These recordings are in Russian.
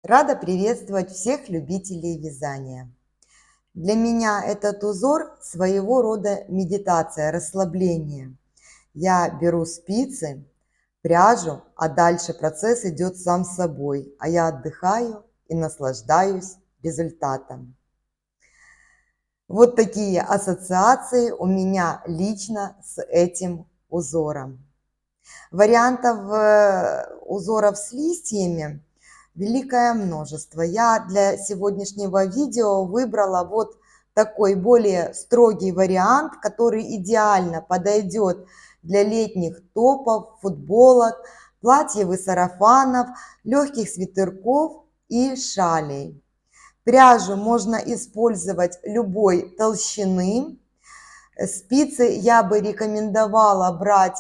Рада приветствовать всех любителей вязания. Для меня этот узор своего рода медитация, расслабление. Я беру спицы, пряжу, а дальше процесс идет сам собой, а я отдыхаю и наслаждаюсь результатом. Вот такие ассоциации у меня лично с этим узором. Вариантов узоров с листьями великое множество. Я для сегодняшнего видео выбрала вот такой более строгий вариант, который идеально подойдет для летних топов, футболок, платьев и сарафанов, легких свитерков и шалей. Пряжу можно использовать любой толщины. Спицы я бы рекомендовала брать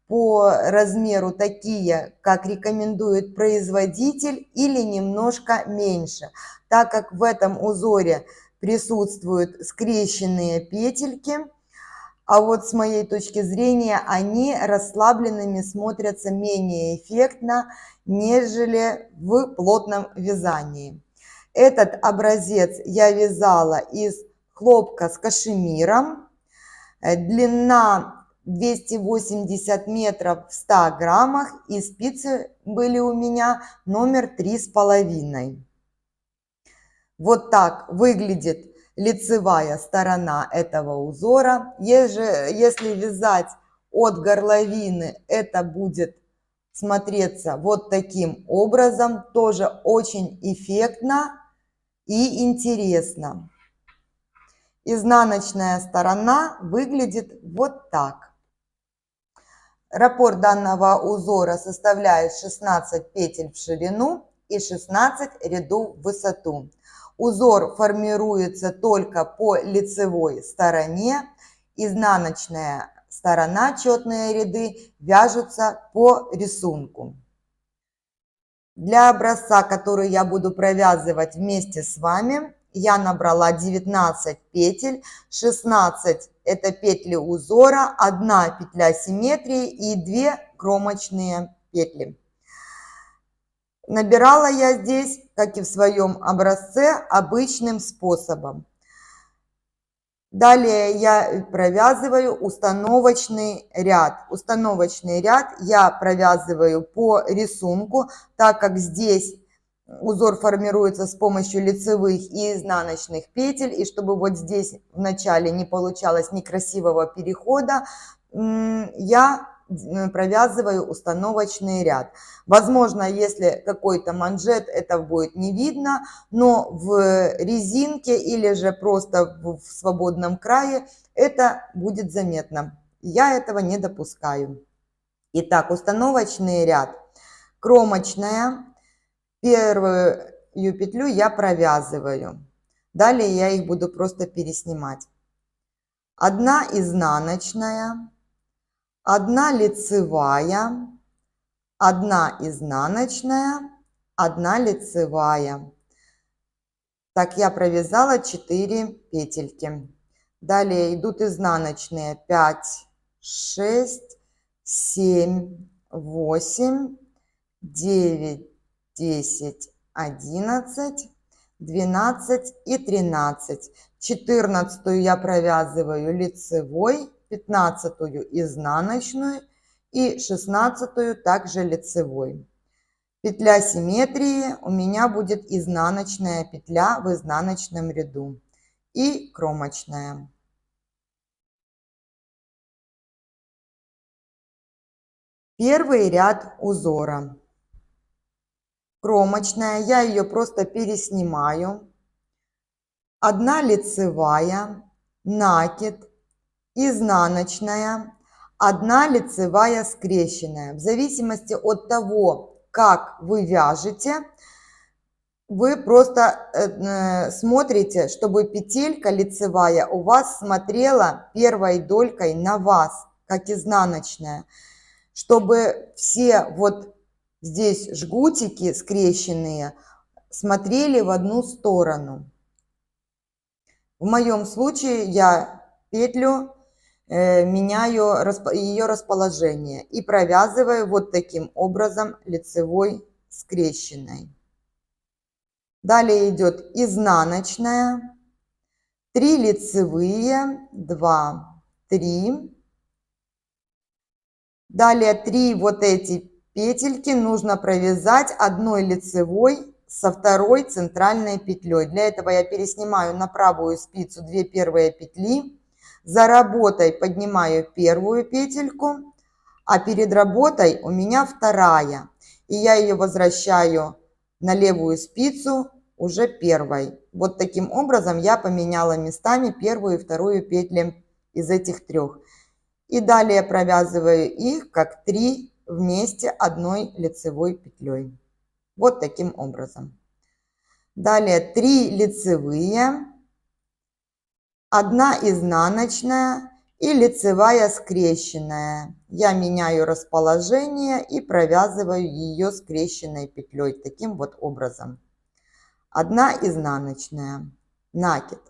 по размеру такие, как рекомендует производитель, или немножко меньше, так как в этом узоре присутствуют скрещенные петельки, а вот с моей точки зрения они расслабленными смотрятся менее эффектно, нежели в плотном вязании. Этот образец я вязала из хлопка с кашемиром. Длина 280 метров в 100 граммах, и спицы были у меня номер 3,5. Вот так выглядит лицевая сторона этого узора. Если вязать от горловины, это будет смотреться вот таким образом. Тоже очень эффектно и интересно. Изнаночная сторона выглядит вот так. Раппорт данного узора составляет 16 петель в ширину и 16 рядов в высоту. Узор формируется только по лицевой стороне. Изнаночная сторона, четные ряды, вяжутся по рисунку. Для образца, который я буду провязывать вместе с вами, я набрала 19 петель, 16 это петли узора, 1 петля симметрии и 2 кромочные петли. Набирала я здесь, как и в своем образце, обычным способом. Далее я провязываю установочный ряд. Установочный ряд я провязываю по рисунку, так как здесь узор формируется с помощью лицевых и изнаночных петель, и чтобы вот здесь в начале не получалось некрасивого перехода, я провязываю установочный ряд. Возможно, если какой-то манжет, это будет не видно, но в резинке или же просто в свободном крае это будет заметно. Я этого не допускаю. Итак, установочный ряд. Кромочная. Первую петлю я провязываю. Далее я их буду просто переснимать. 1 изнаночная, 1 лицевая, 1 изнаночная, 1 лицевая. Так, я провязала 4 петельки. Далее идут изнаночные 5, 6, 7, 8, 9, 10, 11, 12 и 13. 14 я провязываю лицевой, 15 изнаночную и 16 также лицевой. Петля симметрии у меня будет изнаночная петля в изнаночном ряду и кромочная. Первый ряд узора. Кромочная, я ее просто переснимаю. 1 лицевая, накид, изнаночная, 1 лицевая скрещенная. В зависимости от того, как вы вяжете, вы просто смотрите, чтобы петелька лицевая у вас смотрела первой долькой на вас, как изнаночная, чтобы все вот здесь жгутики скрещенные смотрели в одну сторону. В моем случае я петлю меняю ее расположение и провязываю вот таким образом лицевой скрещенной. Далее идет изнаночная, 3 лицевые, 2, 3. Далее 3 вот эти петельки нужно провязать одной лицевой со второй центральной петлей. Для этого я переснимаю на правую спицу 2 первые петли, за работой поднимаю первую петельку, а перед работой у меня вторая. И я ее возвращаю на левую спицу уже первой. Вот таким образом я поменяла местами первую и вторую петли из этих трех. И далее провязываю их как 3 вместе одной лицевой петлей. Вот таким образом. Далее 3 лицевые, 1 изнаночная и лицевая скрещенная. Я меняю расположение и провязываю ее скрещенной петлей таким вот образом. 1 изнаночная, накид.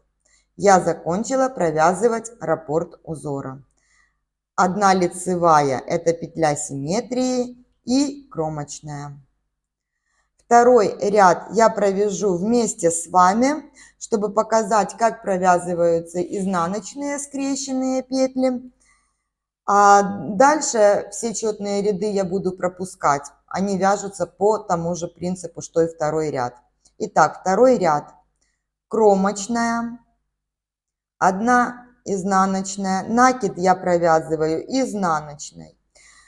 Я закончила провязывать раппорт узора. 1 лицевая – это петля симметрии и кромочная. Второй ряд я провяжу вместе с вами, чтобы показать, как провязываются изнаночные скрещенные петли. А дальше все четные ряды я буду пропускать. Они вяжутся по тому же принципу, что и второй ряд. Итак, второй ряд. Кромочная, 1 изнаночная, накид я провязываю изнаночной.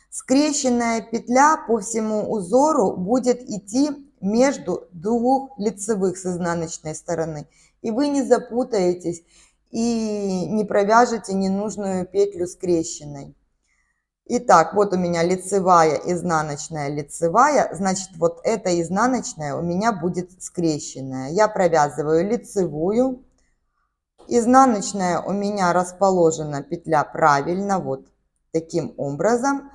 Скрещенная петля по всему узору будет идти между 2 лицевых с изнаночной стороны. И вы не запутаетесь и не провяжете ненужную петлю скрещенной. Итак, вот у меня лицевая, изнаночная, лицевая. Значит, вот эта изнаночная у меня будет скрещенная. Я провязываю лицевую. Изнаночная у меня расположена петля правильно, вот таким образом.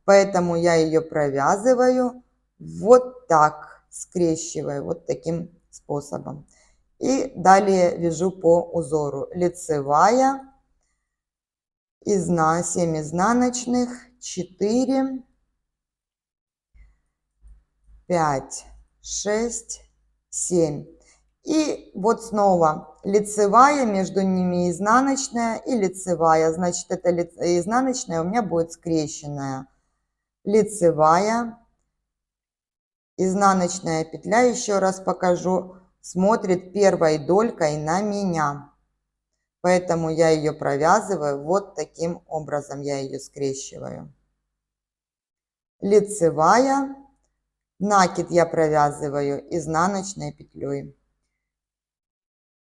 Поэтому я ее провязываю вот так, скрещиваю вот таким способом. И далее вяжу по узору. Лицевая, 7 изнаночных, 4, 5, 6, 7. И вот снова лицевая, между ними изнаночная и лицевая. Значит, это изнаночная у меня будет скрещенная. Лицевая, изнаночная петля, еще раз покажу, смотрит первой долькой на меня. Поэтому я ее провязываю вот таким образом, я ее скрещиваю. Лицевая, накид я провязываю изнаночной петлей.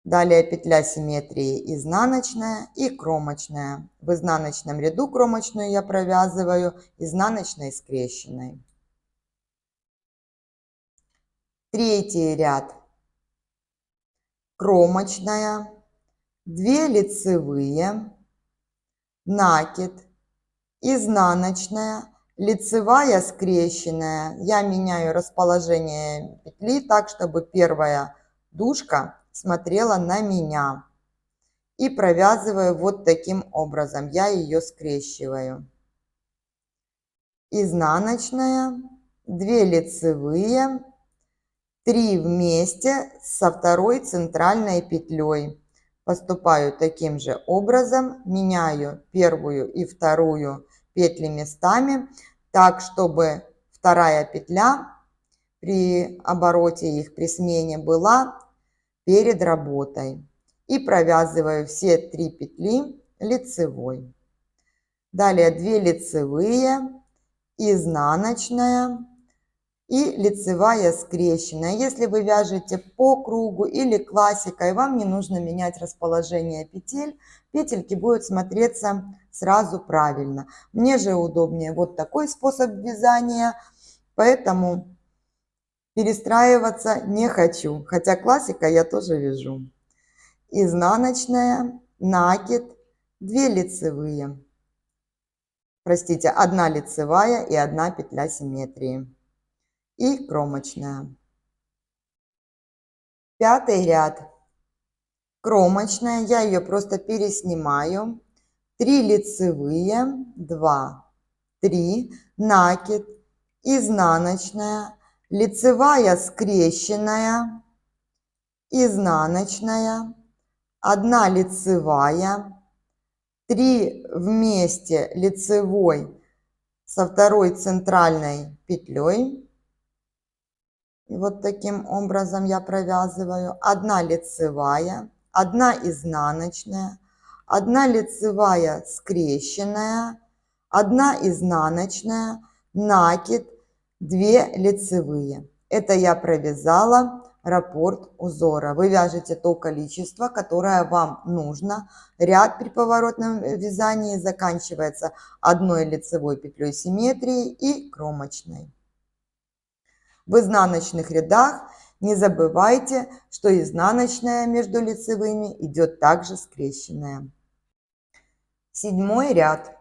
Далее петля симметрии изнаночная и кромочная. В изнаночном ряду кромочную я провязываю изнаночной скрещенной. Третий ряд. Кромочная, 2 лицевые, накид, изнаночная, лицевая скрещенная. Я меняю расположение петли так, чтобы первая дужка смотрела на меня. И провязываю вот таким образом. Я ее скрещиваю. Изнаночная, 2 лицевые, 3 вместе со второй центральной петлей. Поступаю таким же образом, меняю первую и вторую петли местами, так, чтобы вторая петля при обороте их, при смене была перед работой. И провязываю все 3 петли лицевой. Далее 2 лицевые, изнаночная и лицевая скрещенная. Если вы вяжете по кругу или классикой, вам не нужно менять расположение петель. Петельки будут смотреться сразу правильно. Мне же удобнее вот такой способ вязания, поэтому перестраиваться не хочу. Хотя классика я тоже вяжу. Изнаночная, накид, 2 лицевые. Простите, 1 лицевая и 1 петля симметрии. И кромочная. Пятый ряд. Кромочная, я ее просто переснимаю. 3 лицевые, 2, 3, накид, изнаночная, лицевая скрещенная, изнаночная, 1 лицевая, 3 вместе лицевой со второй центральной петлей. И вот таким образом я провязываю. 1 лицевая, 1 изнаночная, 1 лицевая скрещенная, 1 изнаночная, накид, 2 лицевые. Это я провязала раппорт узора. Вы вяжете то количество, которое вам нужно. Ряд при поворотном вязании заканчивается 1 лицевой петлей симметрии и кромочной. В изнаночных рядах не забывайте, что изнаночная между лицевыми идет также скрещенная. 7 ряд.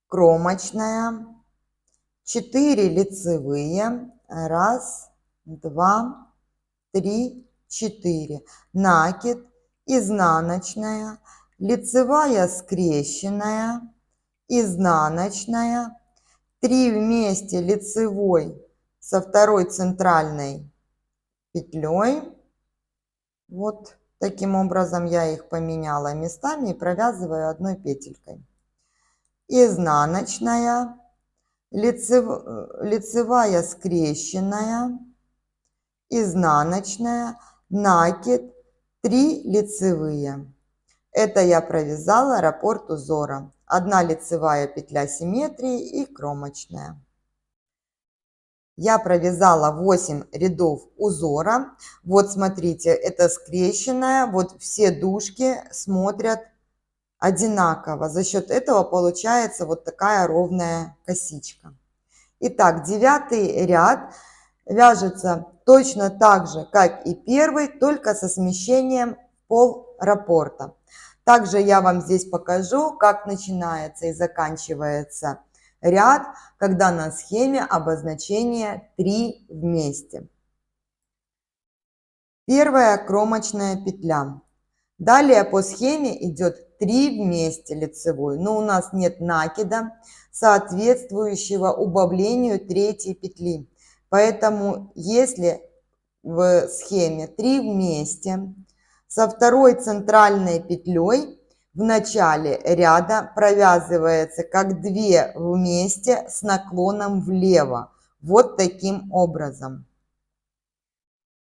Кромочная, 4 лицевые, 1, 2, 3, 4. Накид, изнаночная, лицевая скрещенная, изнаночная, 3 вместе лицевой со второй центральной петлей. Вот таким образом я их поменяла местами и провязываю 1 петелькой. Изнаночная, лицевая скрещенная, изнаночная, накид, 3 лицевые. Это я провязала раппорт узора. 1 лицевая петля симметрии и кромочная. Я провязала 8 рядов узора. Вот смотрите, это скрещенная. Вот все дужки смотрят одинаково. За счет этого получается вот такая ровная косичка. Итак, 9 ряд вяжется точно так же, как и 1, только со смещением в пол раппорта. Также я вам здесь покажу, как начинается и заканчивается ряд, когда на схеме обозначение 3 вместе. Первая кромочная петля. Далее по схеме идет 3 вместе лицевой, но у нас нет накида, соответствующего убавлению 3 петли. Поэтому если в схеме 3 вместе со второй центральной петлей в начале ряда провязывается как 2 вместе с наклоном влево. Вот таким образом.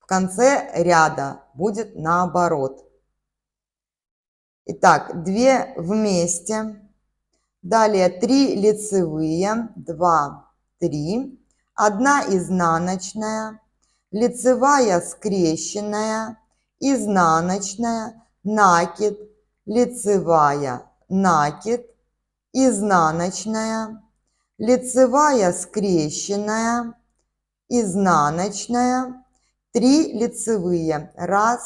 В конце ряда будет наоборот. Итак, 2 вместе. Далее 3 лицевые, 2, 3. 1 изнаночная, лицевая скрещенная, изнаночная, накид, лицевая, накид, изнаночная, лицевая скрещенная, изнаночная, 3 лицевые, 1,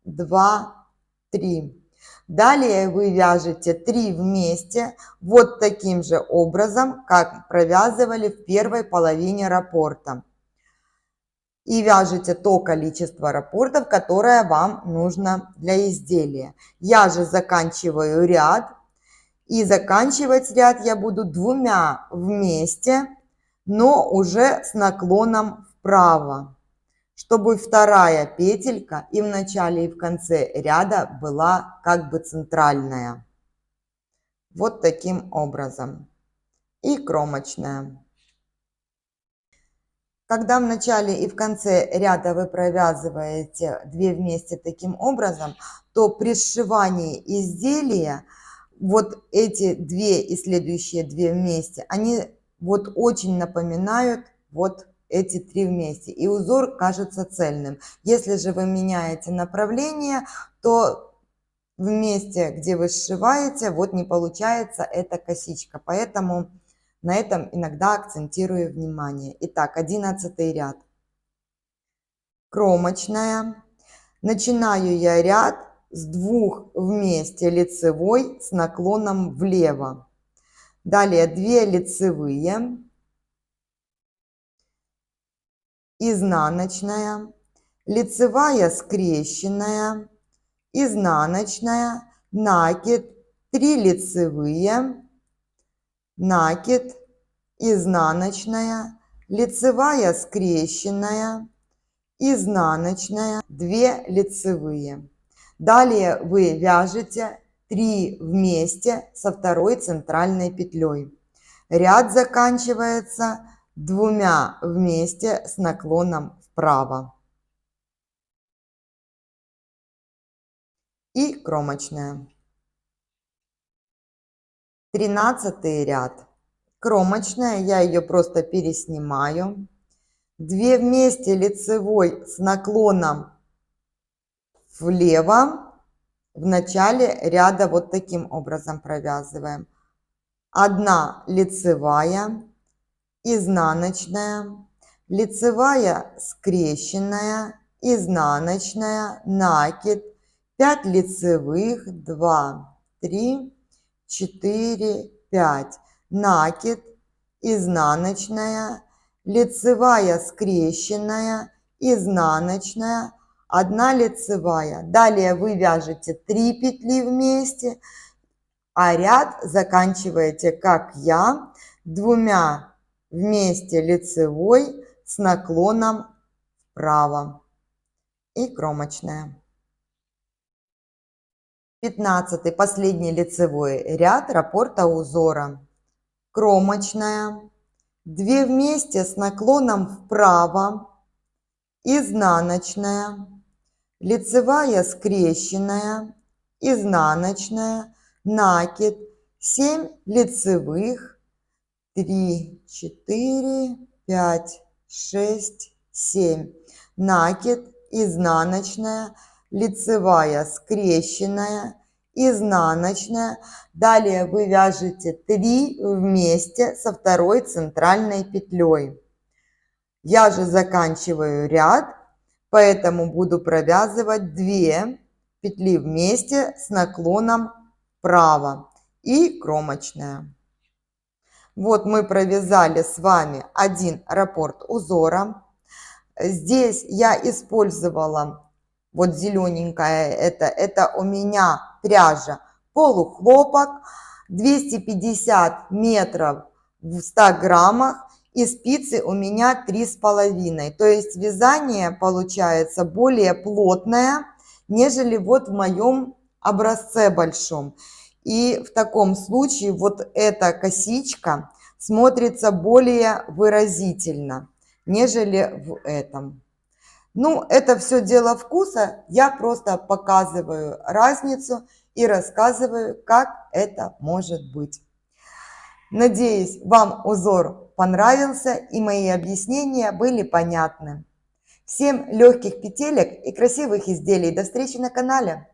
2, 3. Далее вы вяжете 3 вместе вот таким же образом, как провязывали в первой половине раппорта. И вяжете то количество раппортов, которое вам нужно для изделия. Я же заканчиваю ряд. И заканчивать ряд я буду 2 вместе, но уже с наклоном вправо, чтобы вторая петелька и в начале, и в конце ряда была как бы центральная. Вот таким образом. И кромочная. Когда в начале и в конце ряда вы провязываете 2 вместе таким образом, то при сшивании изделия вот эти 2 и следующие 2 вместе, они вот очень напоминают вот эти 3 вместе. И узор кажется цельным. Если же вы меняете направление, то в месте, где вы сшиваете, вот не получается эта косичка. Поэтому на этом иногда акцентирую внимание. Итак, 11 ряд. Кромочная. Начинаю я ряд с 2 вместе лицевой с наклоном влево. Далее 2 лицевые. Изнаночная. Лицевая скрещенная. Изнаночная. Накид. 3 лицевые. Накид, изнаночная, лицевая скрещенная, изнаночная, 2 лицевые. Далее вы вяжете 3 вместе со второй центральной петлей. Ряд заканчивается 2 вместе с наклоном вправо. И кромочная. 13 ряд. Кромочная, я ее просто переснимаю. 2 вместе лицевой с наклоном влево. В начале ряда вот таким образом провязываем. 1 лицевая, изнаночная, лицевая скрещенная, изнаночная, накид, 5 лицевых, 2, 3, 4, 5, накид, изнаночная, лицевая скрещенная, изнаночная, 1 лицевая. Далее вы вяжете 3 петли вместе, а ряд заканчиваете, как я, 2 вместе лицевой с наклоном вправо. И кромочная. 15 последний лицевой ряд раппорта узора. Кромочная, 2 вместе с наклоном вправо, изнаночная, лицевая скрещенная, изнаночная, накид, 7 лицевых, 3, 4, 5, 6, 7, накид, изнаночная, лицевая скрещенная, изнаночная. Далее вы вяжете 3 вместе со второй центральной петлей. Я же заканчиваю ряд, поэтому буду провязывать 2 петли вместе с наклоном вправо и кромочная. Вот мы провязали с вами один раппорт узора. Здесь я использовала вот зелененькая, это у меня пряжа полухлопок, 250 метров в 100 граммах, и спицы у меня 3,5. То есть вязание получается более плотное, нежели вот в моем образце большом. И в таком случае вот эта косичка смотрится более выразительно, нежели в этом. Ну, это все дело вкуса. Я просто показываю разницу и рассказываю, как это может быть. Надеюсь, вам узор понравился и мои объяснения были понятны. Всем легких петелек и красивых изделий. До встречи на канале!